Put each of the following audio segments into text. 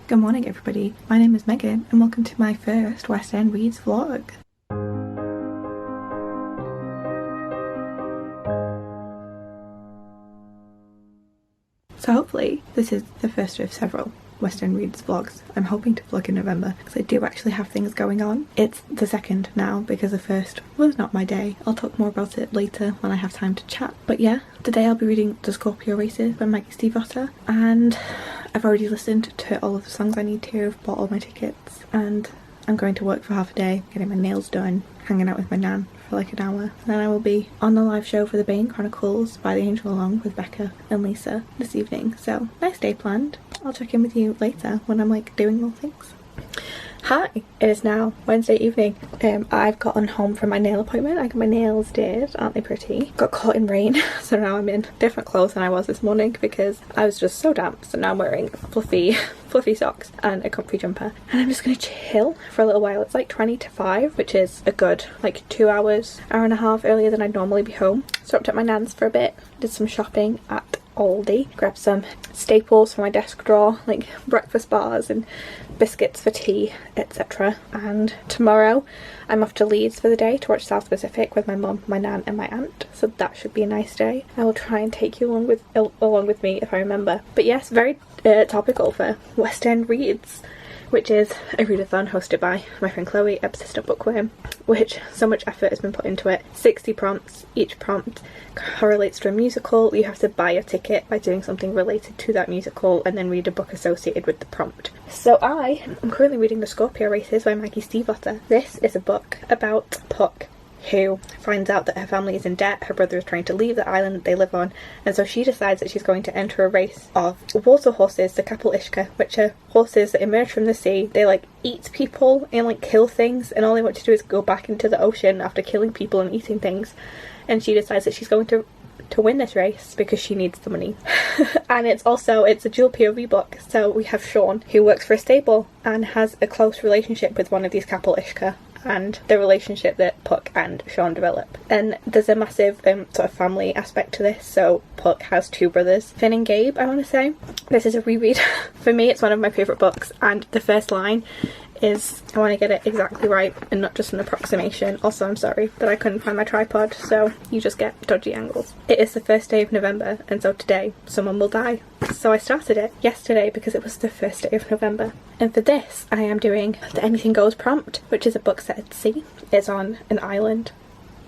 Good morning everybody, my name is Megan and welcome to my first West End Reads vlog. So hopefully this is the first of several West End Reads vlogs. I'm hoping to vlog in November because I do actually have things going on. It's the second now because the first was not my day. I'll talk more about it later when I have time to chat. But yeah, today I'll be reading The Scorpio Races by Maggie Stiefvater, and I've already listened to all of the songs I need to, I've bought all my tickets, and I'm going to work for half a day, getting my nails done, hanging out with my nan for like an hour. And then I will be on the live show for the Bane Chronicles by the Angel Along with Becca and Lisa this evening. So nice day planned. I'll check in with you later when I'm like doing more things. Hi, it is now Wednesday evening. I've gotten home from my nail appointment. I got my nails did, aren't they pretty? Got caught in rain, so now I'm in different clothes than I was this morning because I was just so damp. So now I'm wearing fluffy socks and a comfy jumper, and I'm just gonna chill for a little while. It's like 20 to 5, which is a good like 2 hours, hour and a half earlier than I'd normally be home. Stopped at my nan's for a bit, did some shopping at Aldi, grabbed some staples for my desk drawer, like breakfast bars and biscuits for tea, etc. And tomorrow I'm off to Leeds for the day to watch South Pacific with my mum, my nan and my aunt, so that should be a nice day. I will try and take you along with me if I remember. But yes, very topical for West End Reads, which is a readathon hosted by my friend Chloe at Persistent Bookworm, which so much effort has been put into it. 60 prompts, each prompt correlates to a musical. You have to buy a ticket by doing something related to that musical and then read a book associated with the prompt. So I am currently reading The Scorpio Races by Maggie Stiefvater. This is a book about Puck, who finds out that her family is in debt. Her brother is trying to leave the island that they live on, and so she decides that she's going to enter a race of water horses, the Kapell Ishka, which are horses that emerge from the sea. They like eat people and like kill things, and all they want to do is go back into the ocean after killing people and eating things. And she decides that she's going to win this race because she needs the money. And it's a dual POV book, so we have Sean, who works for a stable and has a close relationship with one of these Kapell Ishka, and the relationship that Puck and Sean develop. And there's a massive sort of family aspect to this. So Puck has two brothers, Finn and Gabe, I want to say. This is a reread. For me, it's one of my favourite books, and the first line is, I want to get it exactly right and not just an approximation. Also, I'm sorry that I couldn't find my tripod, so you just get dodgy angles. It is the first day of November, and so today someone will die. So I started it yesterday because it was the first day of November. And for this, I am doing the Anything Goes prompt, which is a book set at sea. It's on an island.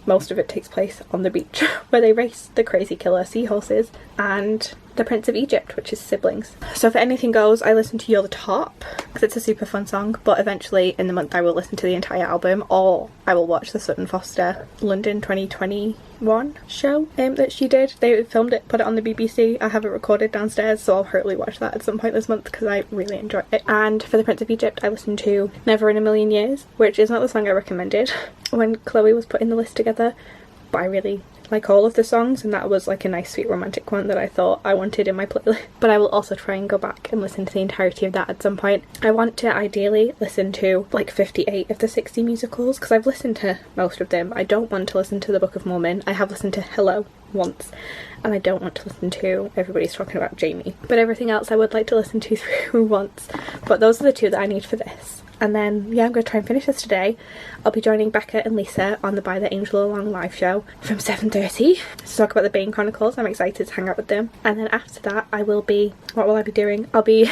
Most of it takes place on the beach, where they race the crazy killer seahorses and the Prince of Egypt, which is siblings. So for Anything Goes, I listen to You're the Top because it's a super fun song, but eventually in the month I will listen to the entire album, or I will watch the Sutton Foster London 2021 show that she did. They filmed it, put it on the BBC. I have it recorded downstairs, so I'll hopefully watch that at some point this month because I really enjoy it. And for the Prince of Egypt, I listened to Never in a Million Years, which is not the song I recommended when Chloe was putting the list together, but I really like all of the songs, and that was like a nice sweet romantic one that I thought I wanted in my playlist. But I will also try and go back and listen to the entirety of that at some point. I want to ideally listen to like 58 of the 60 musicals because I've listened to most of them. I don't want to listen to the Book of Mormon. I have listened to Hello once, and I don't want to listen to Everybody's Talking About Jamie, but everything else I would like to listen to through once. But those are the two that I need for this. And then, yeah, I'm going to try and finish this today. I'll be joining Becca and Lisa on the By the Angel Along live show from 7:30 to talk about the Bane Chronicles. I'm excited to hang out with them. And then after that, what will I be doing? I'll be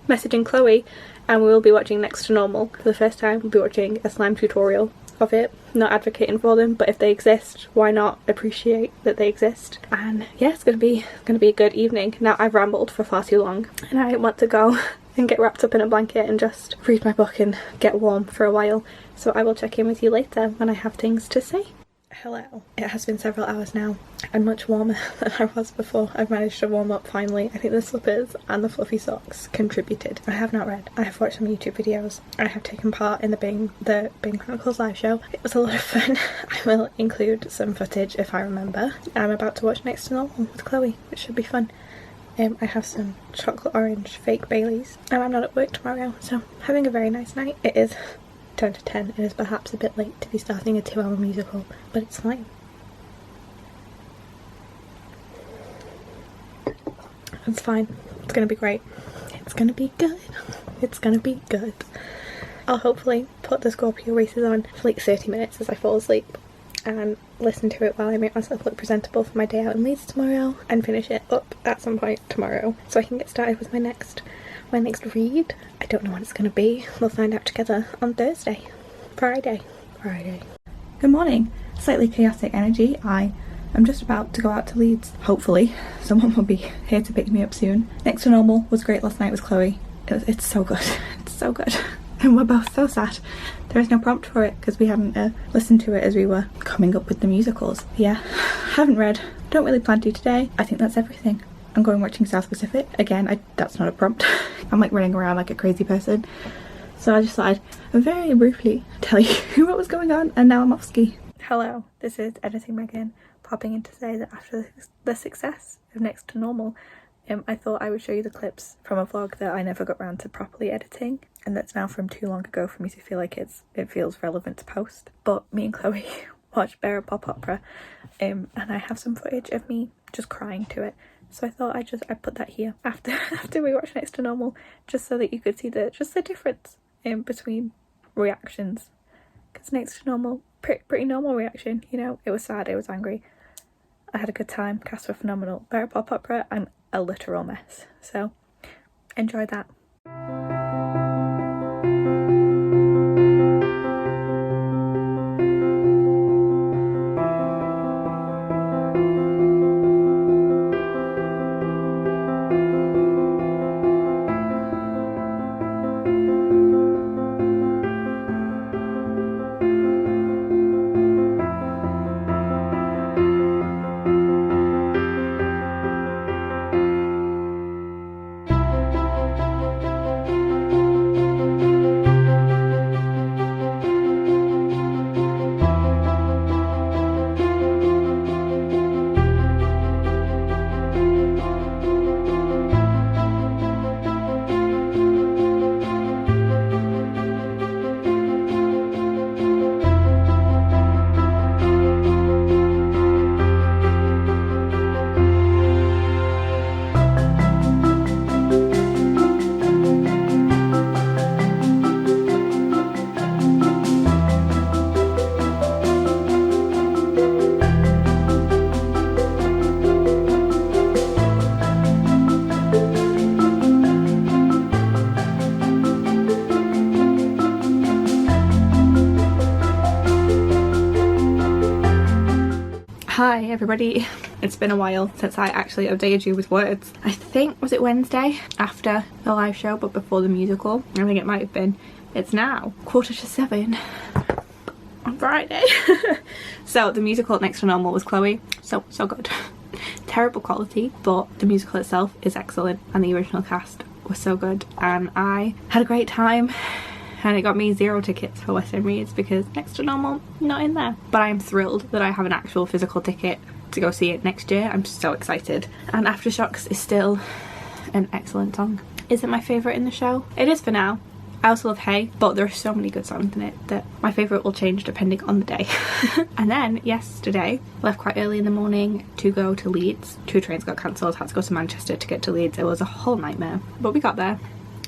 messaging Chloe, and we will be watching Next to Normal. For the first time, we'll be watching a slime tutorial of it. Not advocating for them, but if they exist, why not appreciate that they exist? And yeah, it's gonna be a good evening. Now, I've rambled for far too long, and I want to go and get wrapped up in a blanket and just read my book and get warm for a while. So I will check in with you later when I have things to say. Hello. It has been several hours now. I'm much warmer than I was before. I've managed to warm up finally. I think the slippers and the fluffy socks contributed. I have not read. I have watched some YouTube videos. I have taken part in the Bane Chronicles live show. It was a lot of fun. I will include some footage if I remember. I'm about to watch Next to Normal with Chloe, which should be fun. I have some chocolate orange fake Baileys, and I'm not at work tomorrow, so having a very nice night. It is 10 to 10. It is perhaps a bit late to be starting a 2-hour musical, but it's fine. It's fine. It's gonna be great. It's gonna be good. It's gonna be good. I'll hopefully put the Scorpio races on for like 30 minutes as I fall asleep and listen to it while I make myself look presentable for my day out in Leeds tomorrow, and finish it up at some point tomorrow so I can get started with my next read. I don't know what it's gonna be. We'll find out together on Thursday. Friday. Good morning. Slightly chaotic energy. I am just about to go out to Leeds. Hopefully someone will be here to pick me up soon. Next to Normal was great last night with Chloe. It's so good. It's so good. And we're both so sad there is no prompt for it because we hadn't listened to it as we were coming up with the musicals. Yeah, haven't read. Don't really plan to today. I think that's everything. I'm going watching South Pacific. Again, that's not a prompt. I'm like running around like a crazy person. So I just thought I'd very briefly tell you what was going on, and now I'm off ski. Hello, this is Editing Megan, popping in to say that after the success of Next to Normal, I thought I would show you the clips from a vlog that I never got around to properly editing, and that's now from too long ago for me to feel like it feels relevant to post. But me and Chloe watched Bear and Pop Opera, and I have some footage of me just crying to it. So I thought I'd put that here after we watched Next to Normal, just so that you could see the difference between reactions. Because Next to Normal, pretty normal reaction, you know. It was sad, it was angry. I had a good time. Cast were phenomenal. Bear and Pop Opera, I'm a literal mess. So enjoy that. Hi everybody, it's been a while since I actually updated you with words. I think, was it Wednesday after the live show but before the musical? I think it might have been. It's now 7:15 on Friday. So the musical Next to Normal was Chloe. So good. Terrible quality, but the musical itself is excellent and the original cast was so good and I had a great time. And it got me 0 tickets for West End Reads because Next to Normal, not in there. But I am thrilled that I have an actual physical ticket to go see it next year. I'm so excited. And Aftershocks is still an excellent song. Is it my favourite in the show? It is for now. I also love Hey, but there are so many good songs in it that my favourite will change depending on the day. And then yesterday, left quite early in the morning to go to Leeds. 2 trains got cancelled, had to go to Manchester to get to Leeds. It was a whole nightmare, but we got there.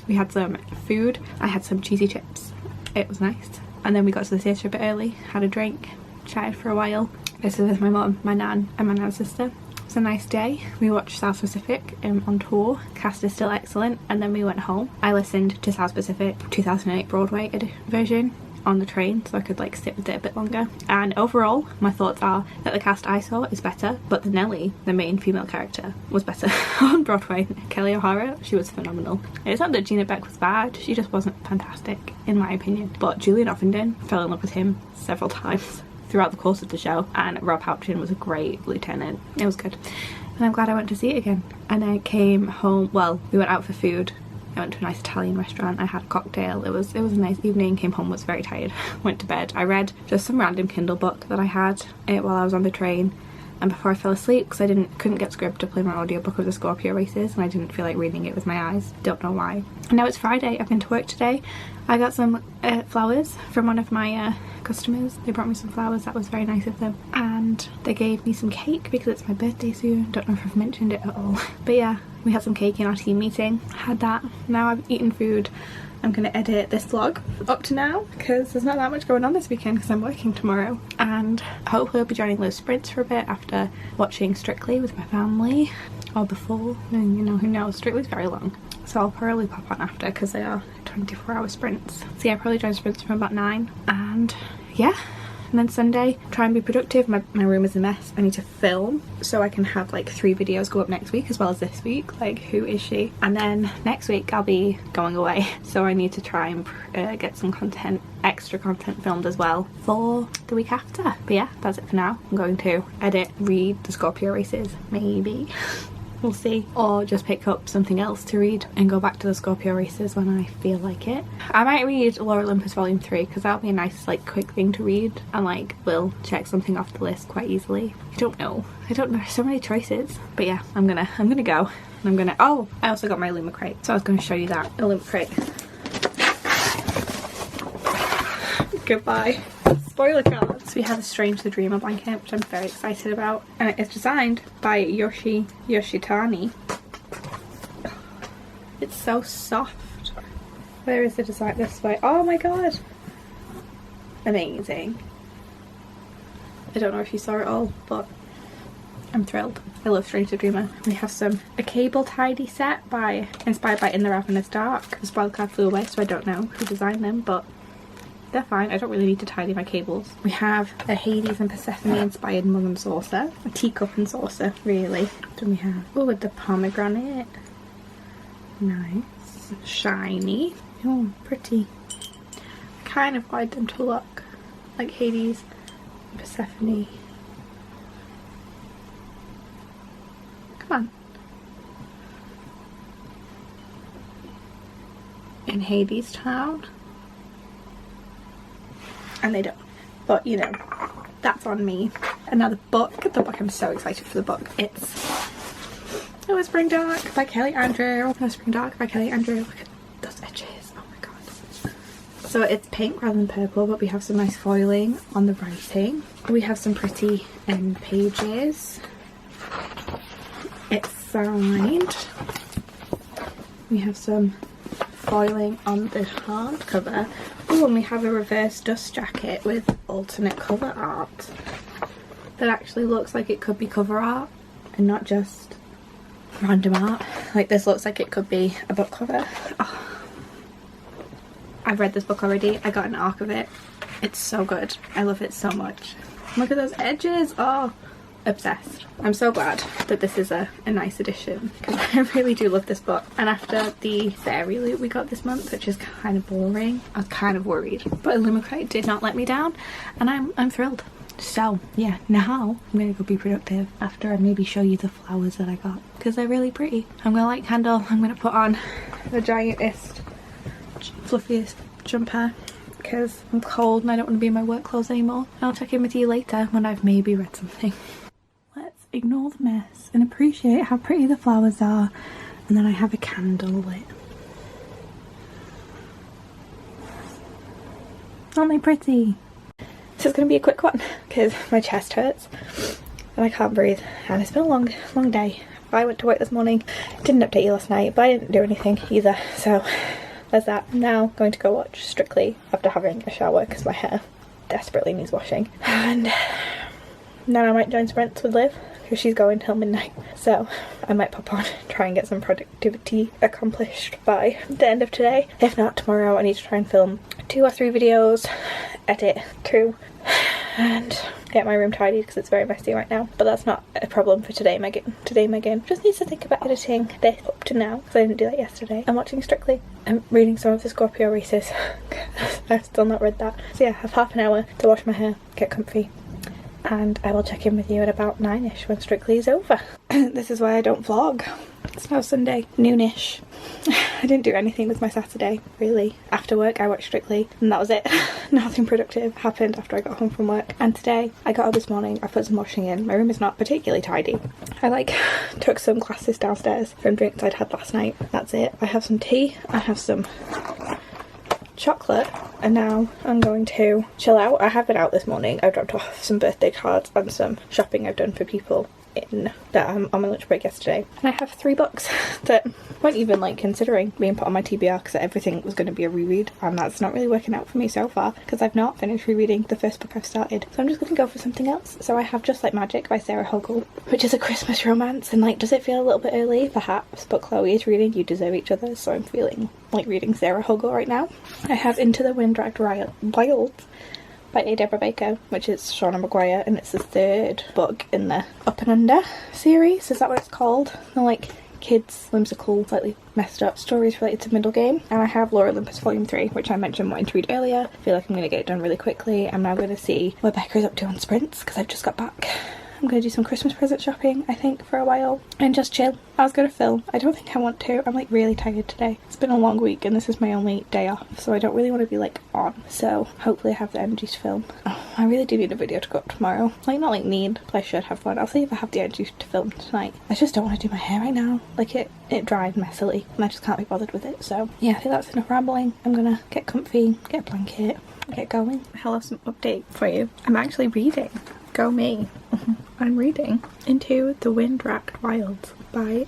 We had some food. I had some cheesy chips. It was nice. And then we got to the theatre a bit early, had a drink, chatted for a while. This is with my mum, my nan and my nan's sister. It was a nice day. We watched South Pacific on tour. Cast is still excellent. And then we went home. I listened to South Pacific 2008 Broadway version on the train so I could like sit with it a bit longer, and overall my thoughts are that the cast I saw is better, but the Nellie, the main female character, was better on Broadway. Kelly O'Hara, she was phenomenal. It's not that Gina Beck was bad, she just wasn't fantastic in my opinion, but Julian Offenden, fell in love with him several times throughout the course of the show, and Rob Houghton was a great lieutenant. It was good and I'm glad I went to see it again. And I came home, well, we went out for food. I went to a nice Italian restaurant, I had a cocktail, it was a nice evening, came home, was very tired, went to bed. I read just some random Kindle book that I had while I was on the train, and before I fell asleep, because I couldn't get Scrib to play my audiobook of the Scorpio races and I didn't feel like reading it with my eyes, don't know why. And now it's Friday, I've been to work today. I got some flowers from one of my customers. They brought me some flowers, that was very nice of them. And they gave me some cake because it's my birthday soon. Don't know if I've mentioned it at all. But yeah, We had some cake in our team meeting, had that. Now I've eaten food. I'm going to edit this vlog up to now because there's not that much going on this weekend because I'm working tomorrow, and hopefully I'll be joining Low Sprints for a bit after watching Strictly with my family, or before, and you know, who knows, Strictly's very long, so I'll probably pop on after because they are 24-hour sprints. So yeah, I'll probably join sprints from about 9, and yeah. And then Sunday, try and be productive. My room is a mess. I need to film so I can have like 3 videos go up next week as well as this week. Like, who is she? And then next week I'll be going away, so I need to try and get some content, extra content filmed as well for the week after. But yeah, that's it for now. I'm going to edit, read the Scorpio races, maybe. We'll see, or just pick up something else to read and go back to the Scorpio races when I feel like it. I might read Lore Olympus Volume 3 because that'll be a nice like quick thing to read, and like will check something off the list quite easily. I don't know, there's so many choices, but yeah, I'm gonna go. Oh, I also got my Illumicrate, so I was gonna show you that Illumicrate. Goodbye. Spoiler cards. We have a Strange the Dreamer blanket, which I'm very excited about, and it's designed by Yoshitani. It's so soft. Where is the design? This way. Oh my god, amazing. I don't know if you saw it all, but I'm thrilled. I love Strange the Dreamer. We have a cable tidy set inspired by In the Ravenous Dark. The spoiler card flew away, so I don't know who designed them, but they're fine. I don't really need to tidy my cables. We have a Hades and Persephone inspired mug and saucer. A teacup and saucer, really. Then we have, oh, with the pomegranate. Nice. Shiny. Oh, pretty. I kind of wanted them to look like Hades and Persephone. Come on. In Hades Town. And they don't, but you know, that's on me. And now the book, I'm so excited for the book. It's Whispering Dark by Kelly Andrew. Whispering Dark by Kelly Andrew. Look at those edges, oh my god. So it's pink rather than purple, but we have some nice foiling on the writing. We have some pretty end pages. It's signed. We have some foiling on the hardcover. Oh, and we have a reverse dust jacket with alternate cover art that actually looks like it could be cover art and not just random art. Like, this looks like it could be a book cover. Oh. I've read this book already. I got an arc of it. It's so good. I love it so much. Look at those edges. Oh, obsessed. I'm so glad that this is a nice addition because I really do love this book. And after the fairy loot we got this month, which is kind of boring, I was kind of worried, but Illumicrate did not let me down, and I'm thrilled. So yeah, now I'm gonna go be productive after I maybe show you the flowers that I got because they're really pretty. I'm gonna light candle. I'm gonna put on the giantest, fluffiest jumper because I'm cold and I don't want to be in my work clothes anymore. I'll check in with you later when I've maybe read something. Ignore the mess and appreciate how pretty the flowers are. And then I have a candle lit. Aren't they pretty? This is going to be a quick one because my chest hurts and I can't breathe, and it's been a long day. I went to work this morning, didn't update you last night, but I didn't do anything either, so there's that. I'm now going to go watch Strictly after having a shower because my hair desperately needs washing, and then I might join sprints with Liv because she's going till midnight, so I might pop on and try and get some productivity accomplished by the end of today. If not, tomorrow I need to try and film 2 or 3 videos, edit 2, and get my room tidied because it's very messy right now. But that's not a problem for today, Megan. Today Megan just needs to think about editing this up to now because I didn't do that yesterday. I'm watching Strictly. I'm reading some of the Scorpio races. I've still not read that. So yeah, I have half an hour to wash my hair, get comfy, and I will check in with you at about 9ish when Strictly is over. This is why I don't vlog. It's now Sunday, noonish. I didn't do anything with my Saturday, really. After work I watched Strictly and that was it. Nothing productive happened after I got home from work. And today, I got up this morning, I put some washing in. My room is not particularly tidy. I took some glasses downstairs from drinks I'd had last night. That's it. I have some tea, I have some chocolate, and now I'm going to chill out. I have been out this morning. I dropped off some birthday cards and some shopping I've done for people in that I'm on my lunch break yesterday, and I have 3 books that weren't even like considering being put on my TBR because everything was going to be a reread, and that's not really working out for me so far because I've not finished rereading the first book I've started. So I'm just going to go for something else. So I have Just Like Magic by Sarah Hogle, which is a Christmas romance, and like, does it feel a little bit early? Perhaps, but Chloe is reading You Deserve Each Other, so I'm feeling like reading Sarah Hogle right now. I have Into the Wind-Dragged Wilds by A. Deborah Baker, which is Shauna Maguire, and it's the 3rd book in the Up and Under series. Is that what it's called? The like kids whimsical, slightly messed up stories related to Middle Game. And I have Lore Olympus Volume 3, which I mentioned wanting to read earlier. I feel like I'm going to get it done really quickly. I'm now going to see what Becca's up to on sprints because I've just got back. I'm going to do some Christmas present shopping, I think, for a while, and just chill. I was going to film. I don't think I want to. I'm like really tired today. It's been a long week and this is my only day off, so I don't really want to be like on. So hopefully I have the energy to film. Oh, I really do need a video to go up tomorrow. Like, not like need, but I should have one. I'll see if I have the energy to film tonight. I just don't want to do my hair right now. Like it dried messily and I just can't be bothered with it. So yeah, I think that's enough rambling. I'm gonna get comfy, get a blanket, get going. I'll have some update for you. I'm actually reading. Go me. I'm reading Into the Wind-Dragged Wilds by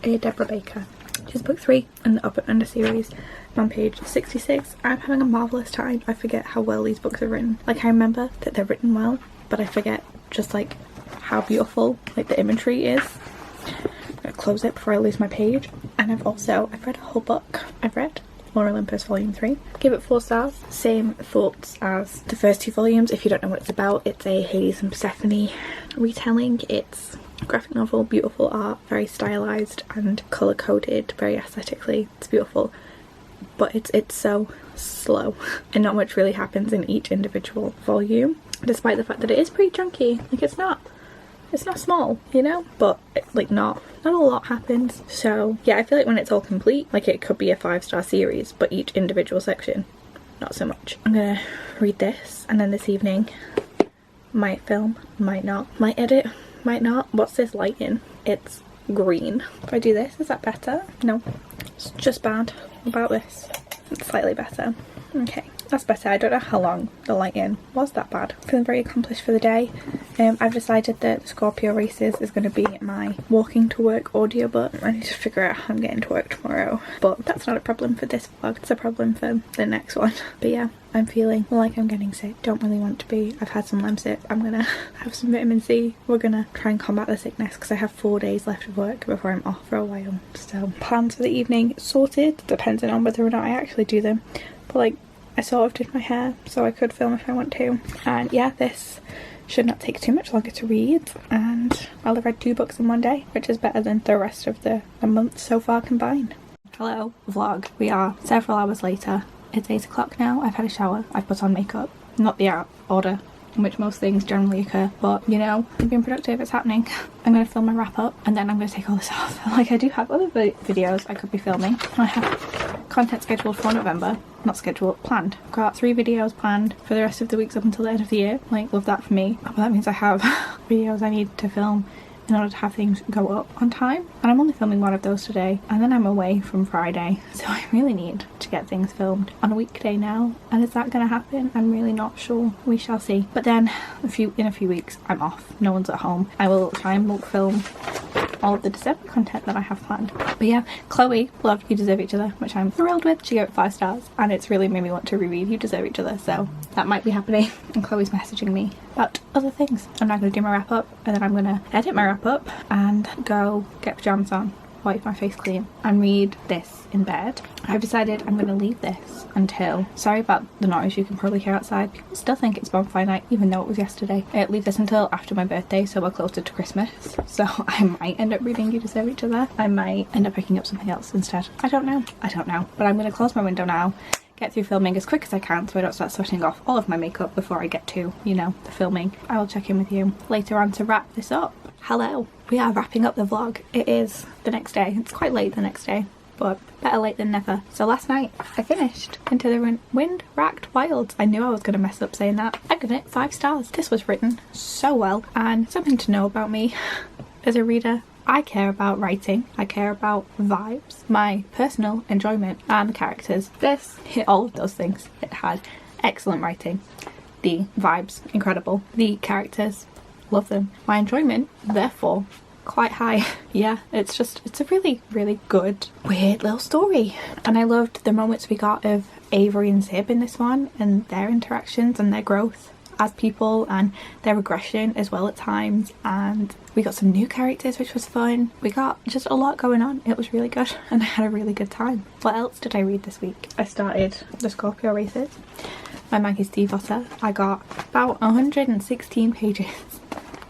A. Deborah Baker, which is book 3 in the Up and Under series. I'm on page 66. I'm having a marvellous time. I forget how well these books are written. Like, I remember that they're written well, but I forget just like how beautiful like the imagery is. I'm gonna close it before I lose my page. And I've read a whole book. I've read Lore Olympus Volume 3. Give it 4 stars. Same thoughts as the first 2 volumes. If you don't know what it's about, it's a Hades and Persephone retelling. It's a graphic novel, beautiful art, very stylized and colour-coded, very aesthetically. It's beautiful, but it's so slow and not much really happens in each individual volume, despite the fact that it is pretty chunky. Like, it's not small, you know, but like not a lot happens. So yeah, I feel like when it's all complete, like it could be a 5-star series, but each individual section, not so much. I'm gonna read this and then this evening might film, might not, might edit, might not. What's this lighting? It's green. If I do this, is that better? No, it's just bad about this. It's slightly better. Okay, that's better. I don't know how long the lighting was that bad. Feeling very accomplished for the day. I've decided that the Scorpio Races is going to be my walking to work audiobook. I need to figure out how I'm getting to work tomorrow, but that's not a problem for this vlog. It's a problem for the next one. But yeah, I'm feeling like I'm getting sick. Don't really want to be. I've had some Lemsip. I'm gonna have some vitamin C. We're gonna try and combat the sickness because I have 4 days left of work before I'm off for a while. So plans for the evening sorted, depending on whether or not I actually do them. But like, I sort of did my hair, so I could film if I want to. And yeah, this should not take too much longer to read, and I'll have read 2 books in one day, which is better than the rest of the month so far combined. Hello vlog, we are several hours later. It's 8 o'clock now. I've had a shower, I've put on makeup, not the order in which most things generally occur, but you know, I'm being productive, it's happening. I'm going to film my wrap up and then I'm going to take all this off. Like, I do have other videos I could be filming. I have content scheduled for November. Not scheduled, planned. I've got 3 videos planned for the rest of the weeks up until the end of the year. Like, love that for me. But that means I have videos I need to film in order to have things go up on time. And I'm only filming 1 of those today. And then I'm away from Friday. So I really need to get things filmed on a weekday now. And is that going to happen? I'm really not sure. We shall see. But then in a few weeks, I'm off. No one's at home. I will try and bulk film all of the December content that I have planned. But yeah, Chloe loved You Deserve Each Other, which I'm thrilled with. She gave it 5 stars and it's really made me want to reread You Deserve Each Other, so that might be happening. And Chloe's messaging me about other things. I'm now going to do my wrap up and then I'm going to edit my wrap up and go get pyjamas on, wipe my face clean and read this in bed. I've decided I'm going to leave this until, sorry about the noise you can probably hear outside, people still think it's bonfire night even though it was yesterday. I'll leave this until after my birthday, so we're closer to Christmas, so I might end up reading You Deserve Each Other. I might end up picking up something else instead. I don't know, but I'm going to close my window now, get through filming as quick as I can so I don't start sweating off all of my makeup before I get to, you know, the filming. I will check in with you later on to wrap this up. Hello, we are wrapping up the vlog. It is the next day. It's quite late the next day, but better late than never. So last night I finished Into the Wind-Dragged Wilds. I knew I was going to mess up saying that. I give it 5 stars. This was written so well, and something to know about me as a reader. I care about writing, I care about vibes, my personal enjoyment and the characters. This hit all of those things. It had excellent writing, the vibes incredible, the characters love them. My enjoyment, therefore, quite high. Yeah, it's a really, really good, weird little story. And I loved the moments we got of Avery and Zib in this one, and their interactions and their growth as people and their regression as well at times. And we got some new characters, which was fun. We got just a lot going on. It was really good and I had a really good time. What else did I read this week? I started the Scorpio races by Maggie Stiefvater. I got about 116 pages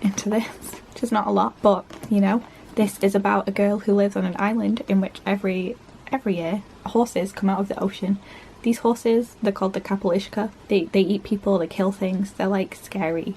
into this, which is not a lot, but you know, this is about a girl who lives on an island in which every year horses come out of the ocean. These horses, they're called the Kapellishka. They eat people, they kill things. They're like scary,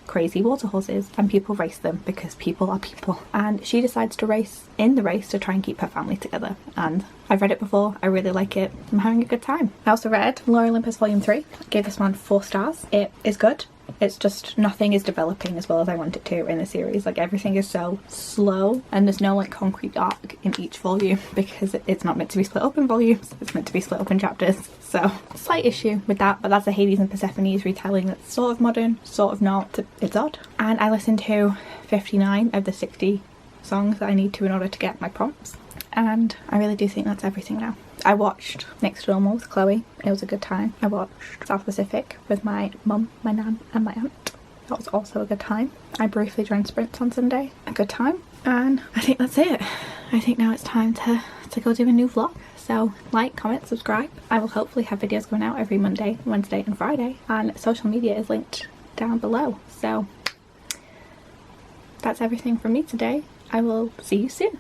crazy water horses, and people race them because people are people. And she decides to race in the race to try and keep her family together. And I've read it before, I really like it. I'm having a good time. I also read Lore Olympus Volume 3. I gave this one 4 stars. It is good. It's just nothing is developing as well as I want it to in the series. Like everything is so slow and there's no like concrete arc in each volume because it's not meant to be split up in volumes, it's meant to be split up in chapters. So slight issue with that, but that's a Hades and Persephone's retelling that's sort of modern, sort of not. It's odd. And I listened to 59 of the 60 songs that I need to in order to get my prompts. And I really do think that's everything now. I watched Next to Normal with Chloe. It was a good time. I watched South Pacific with my mum, my nan and my aunt. That was also a good time. I briefly joined Sprints on Sunday. A good time. And I think that's it. I think now it's time to go do a new vlog. So like, comment, subscribe. I will hopefully have videos going out every Monday, Wednesday and Friday. And social media is linked down below. So that's everything from me today. I will see you soon.